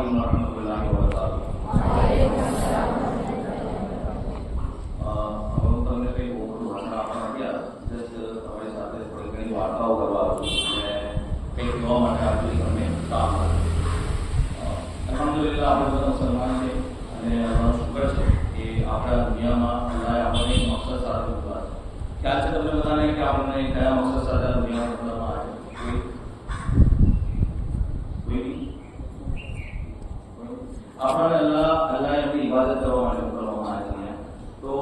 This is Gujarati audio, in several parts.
वालेकुम रहमतुल्लाहि व बरकातुहू। હું તમને કંઈ બહુ મોટું ભાષણ આપવા નથી આવ્યો, જસ્ટ તમારી સાથે થોડી ઘણી વાર્તાઓ કરવા આવ્યો છું અને કંઈક કહેવા માટે આપણી તમને કામ અલ્હમ્દુલિલ્લાહ આપણે બધા મુસલમાન છે અને અમારો શુક્ર છે કે આપણા દુનિયામાં અલ્લાહે આપણને એક મકસદ સાથે મોકલ્યા છે। ખ્યાલ છે તમને બધાને કે આપણને કયા મકસદ સાથે આ દુનિયામાં મોકલવામાં આવે છે? આપણને અલ્લાહ એમની ઇબાદત કરવા માટે મોકલવામાં આવે છે। તો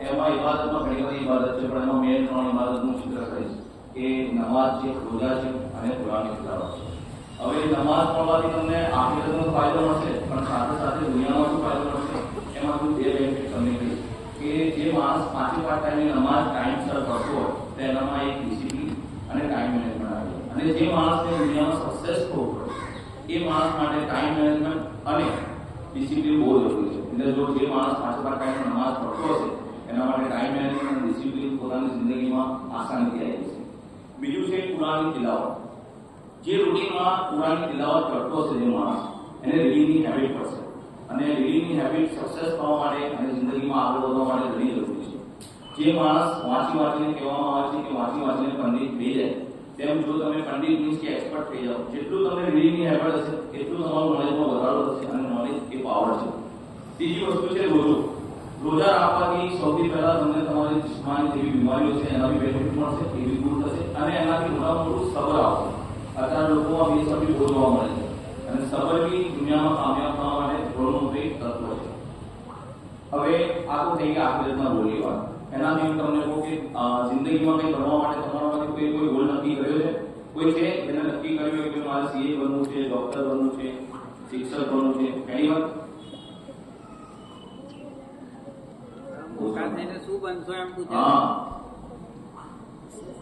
એમાં ઇબાદતમાં ઘણી બધી ઇબાદત છે, પણ એમાં મેન 3 ઇબાદતનું ચિત્ર કરીશ કે નમાઝ છે, રોજા છે અને કુરાનની તિલાવત છે। હવે નમાઝ પઢવાથી તમને આખિરતનો ફાયદો મળશે, પણ સાથે સાથે દુનિયામાં શું ફાયદો મળશે એમાં હું 2 બેનિફિટ તમને કહીશ કે જે માણસ 5 ટાઈમની નમાઝ ટાઈમસર કરતો હોય તો એનામાં એક ડિસિપ્લિન અને ટાઈમ મેનેજમેન્ટ આવે છે, અને જે માણસને દુનિયામાં સક્સેસફુલ હોય એ માણસ માટે ટાઈમ મેનેજમેન્ટ અને ડિસિપ્લિન બહુ જરૂરી છે। એટલે જો જે માણસ 5 ટાઈમ નમાઝ પઢતો હશે એના માટે ટાઈમ મેનેજમેન્ટ અને ડિસિપ્લિન પોતાની જિંદગીમાં આસાનીથી આવી જશે। બીજું છે કુરાનની તિલાવત। જે રૂટીનમાં કુરાનની તિલાવત કરતો હશે જે માણસ, એને રીડિંગની હેબિટ પડશે, અને રીડિંગની હેબિટ સક્સેસ થવા માટે અને જિંદગીમાં આગળ વધવા માટે ઘણી જરૂરી છે। જે માણસ વાંચીને કહેવામાં આવે છે કે વાંચીને પંડિત થઈ જાય, તેમ જો તમે પંડિત મીન્સ કે એક્સપર્ટ થઈ જાઓ, જેટલું તમે રીડિંગની હેબિટ હશે એટલું તમારું નોલેજમાં વધારો થશે, અને નોલેજ એ પાવર છે। ત્રીજી વસ્તુ છે રોજો। રોજા રાખવાથી સૌથી પહેલા તમને તમારી જિસ્માની જેવી બીમારીઓ છે એના બી બેનિફિટ મળશે, એ બી દૂર થશે, અને એનાથી મોટું સબર આવશે। અત્યારે લોકોમાં બેસબરી બહુ જોવા મળે છે, અને સબર બી દુનિયામાં કામયાબ થવા માટે ઘણું મોટું એક તત્વ છે। હવે આ તો થઈ ગયા આખિરતના ગોલની વાત। એનાથી હું તમને કહું કે જિંદગીમાં કંઈ બનવા માટે તમારામાંથી કોઈ ગોલ નક્કી કર્યો છે? કોઈ છે જેને નક્કી કર્યું હોય કે મારે સીએ બનવું છે, ડોક્ટર બનવું છે, શિક્ષક બનવું છે? એનીવન? શું બનશો એમ પૂછે? હા,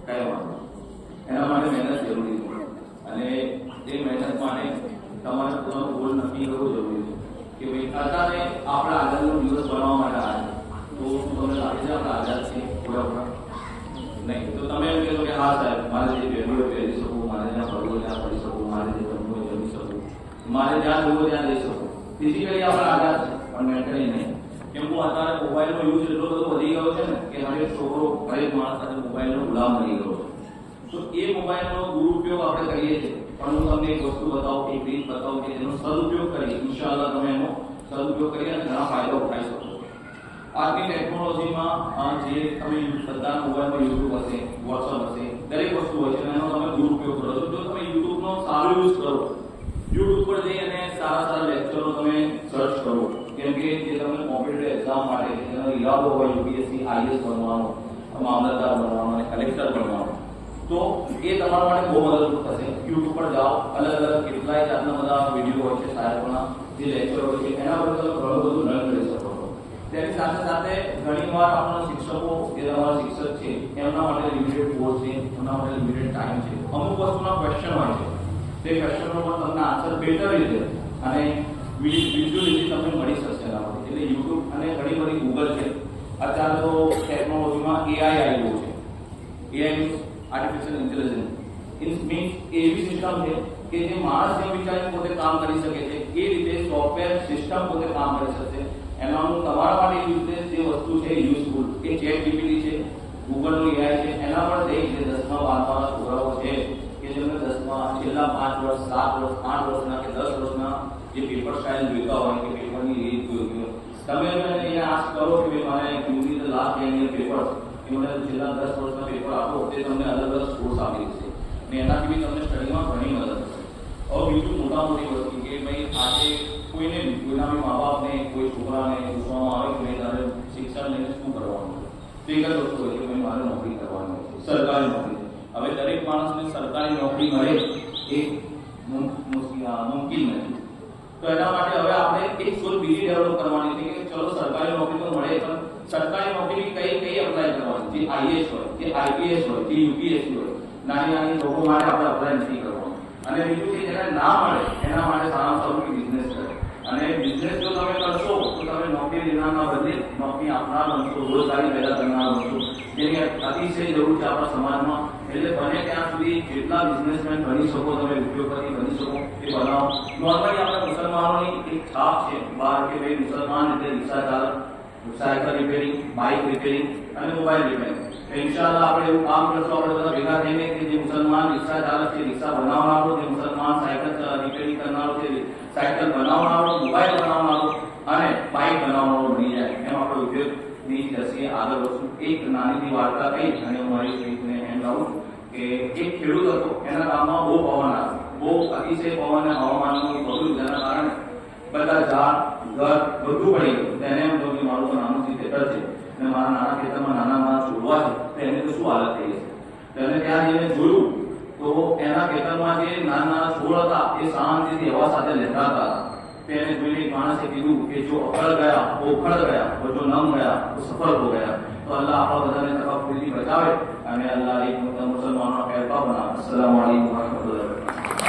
કઈ વાત? એના માટે મહેનત જરૂરી છે, અને એ મહેનત માટે તમારે પોતાનો ગોલ નક્કી કરવો જરૂરી છે કે ભાઈ અત્યારે આપણે આગળનો દિવસ બનાવવા માટે આવ્યા, તો તમને લાગે છે આપણે આઝાદ છીએ પૂરા? નહીં. તો તમે એમ કહેશો કે હા સાહેબ, મારે જે પહેરવું હોય પહેરી શકું, મારે જ્યાં ફરવું ત્યાં ફરી શકું, મારે જે જમવું હોય જમી શકું, મારે જ્યાં જવું ત્યાં જઈ શકું। ફિઝિકલી આપણે આઝાદ છે, પણ મેન્ટલી નહીં। કેમ કે અત્યારે મોબાઈલનો યુઝ એટલો બધો વધી ગયો છે ને કે હરેક છોકરો, હરેક માણસ સાથે મોબાઈલનો ગુલામ બની ગયો છે। તો એ મોબાઈલનો દુરુપયોગ આપણે કરીએ છીએ, પણ હું તમને એક વસ્તુ બતાવું, એક રીત બતાવું કે એનો સદુપયોગ કરી ઇન્શાઅલ્લાહ તમે એનો સદુપયોગ કરી અને ઘણા ફાયદા ઉઠાવી શકો છો। આજની ટેકનોલોજીમાં જે તમે બધા મોબાઈલમાં યુટ્યુબ હશે, વોટ્સઅપ હશે, દરેક વસ્તુ હોય છે, એનો તમે દુરુપયોગ કરો છો। જો તમે યુટ્યુબનો સારો યુઝ કરો, યુટ્યુબ પર જઈ અને સારા લેક્ચરો તમે સર્ચ કરો, કેમ કે જે તમને કોમ્પિટિટિવ એક્ઝામ માટે જેનો ઈરાદો હોય યુપીએસસી, આઈએએસ બનવાનો, મામલતદાર બનવાનો અને કલેક્ટર બનવાનો, તો એ તમારા માટે બહુ મદદરૂપ થશે। યુટ્યુબ પર જાઓ, અલગ કેટલાય જાતના બધા વિડીયો હોય છે, સાહેબોના જે લેક્ચરો હોય છે, એના પર તમે ઘણું બધું લર્ન કરી શકો છો। તેની સાથે સાથે ઘણીવાર આપણા શિક્ષકો, જે તમારા શિક્ષક છે, એમના માટે લિમિટેડ કોર્સ છે, એમના માટે લિમિટેડ ટાઈમ છે, અમુક વસ્તુના ક્વેશ્ચન હોય છે, તે ક્વેશ્ચનો પર તમને આન્સર બેટર રીતે અને વિઝ્યુઅલી તમને મળી શકશે એનામાંથી। એટલે યુટ્યુબ અને ઘણી બધી ગૂગલ છે। અત્યારે તો ટેકનોલોજીમાં એઆઈ આવી ગયું છે। AI means artificial intelligence means એવી સિસ્ટમ છે કે જે માણસ જેમ વિચારીને પોતે કામ કરી શકે છે, એ રીતે સોફ્ટવેર સિસ્ટમ પોતે કામ કરી શકશે। એનાનું તમારા માટે યુઝલેસ જે વસ્તુ છે યુઝફુલ, એ ચેટ જીપીટી છે, ગૂગલનું એઆઈ છે, એના પર જઈ જે 10મા 12મા છોકરાઓ છે કે જેમને 10મા છેલ્લા 5 વર્ષ, 7 વર્ષ, 8 વર્ષના કે 10 વર્ષના જે પેપર સ્ટાઇલ જોઈતા હોય કે પેપરની રીત જોઈતી હોય, તમે એને આસ્ક કરો કે મારે UG the last 10 year papers, કે મને છેલ્લા 10 વર્ષના પેપર આપો, તે તમને અલગ સ્કોર્સ આપી દેશે, અને એનાથી બી તમને સ્ટડીમાં ઘણી મદદ થશે। હવે બીજું મોટી વસ્તુ કે ભાઈ આજે કોઈને કોઈના બી મા બાપને, કોઈ છોકરાને પૂછવામાં આવે કે તારે શિક્ષણ લઈને શું કરવાનું છે, તો એક જ વસ્તુ હોય કે ભાઈ મારે નોકરી કરવાની છે, સરકારી નોકરી। હવે દરેક માણસને સરકારી નોકરી મળે એ મુમકિન નથી। તો એના માટે હવે આપણે એક સોલ બીજી ડેવલપ કરવાની છે કે ચલો સરકારી નોકરી તો મળે, પણ સરકારી નોકરી કઈ એપ્લાય કરવાની? જે આઈએએસ હોય, જે આઈપીએસ હોય, જે યુપીએસસી હોય, નાની લોકો માટે આપણે અપ્લાય નથી કરવાનું। અને બીજું કે જેને ના મળે એના માટે સારામાં સારું બિઝનેસ કરે, અને બિઝનેસ જો તમે કરશો તો તમે નોકરી લેનારના બદલે નોકરી આપનાર બનશો, રોજગારી પેદા કરનાર બનશો, જેની અતિશય જરૂર છે આપણા સમાજમાં। એટલે બને ત્યાં સુધી જેટલા બિઝનેસમેન બની શકો, તમે ઉદ્યોગપતિ બની શકો એ બનાવો। નોર્મલી આપણે મુસલમાનોની એક છાપ છે બહાર કે ભાઈ મુસલમાન એટલે રિક્ષા ચાલક, સાયકલ રિપેરિંગ, બાઇક રિપેરિંગ અને મોબાઈલ રિપેરિંગ. તો ઇન્શાઅલ્લાહ આપણે એવું કામ કરશું, આપણે બધા ભેગા થઈને કે જે મુસલમાન રિક્ષા ચાલક છે, રિક્ષા બનાવનારો, જે મુસલમાન સાયકલ રિપેરિંગ કરનારો છે, સાયકલ બનાવનારો, મોબાઈલ બનાવનારો અને બાઇક બનાવનારો બની જાય, એમ આપણે ઉદ્યોગની દ્રષ્ટિએ આગળ વધશું. એક નાની વાર્તા કહી અને હું મારી સ્પીચને એમ લાવું કે એક ખેડૂત હતો, એના ગામમાં બહુ પવન આવ્યો, બહુ અતિશય પવન અને હવામાનનું બધું જેના કારણે બધા ઝાડ ઘર બધું પડી ગયું. તેને એમ કહ્યું કે મારું તો નાનું ખેતર છે અને મારા નાના ખેતરમાં નાના છોડવા છે, તો એને તો શું હાલત થઈ હશે. તેને ત્યાં જઈને જોયું તો એના ખેતરમાં જે નાના છોડ હતા એ શાંતિથી હવા સાથે લહેરાતા હતા. તેને જોઈને એક માણસે કીધું કે જો અકળ ગયા તો ઉખડ ગયા, और जो नम गया तो सफल हो गया. तो अल्लाह आपका बधाने तकलीफ बचावे અને अल्लाह एक मुसलमानों का पैरवा बना. अस्सलाम वालेकुम व रहमतुल्लाहि व बरकातहू.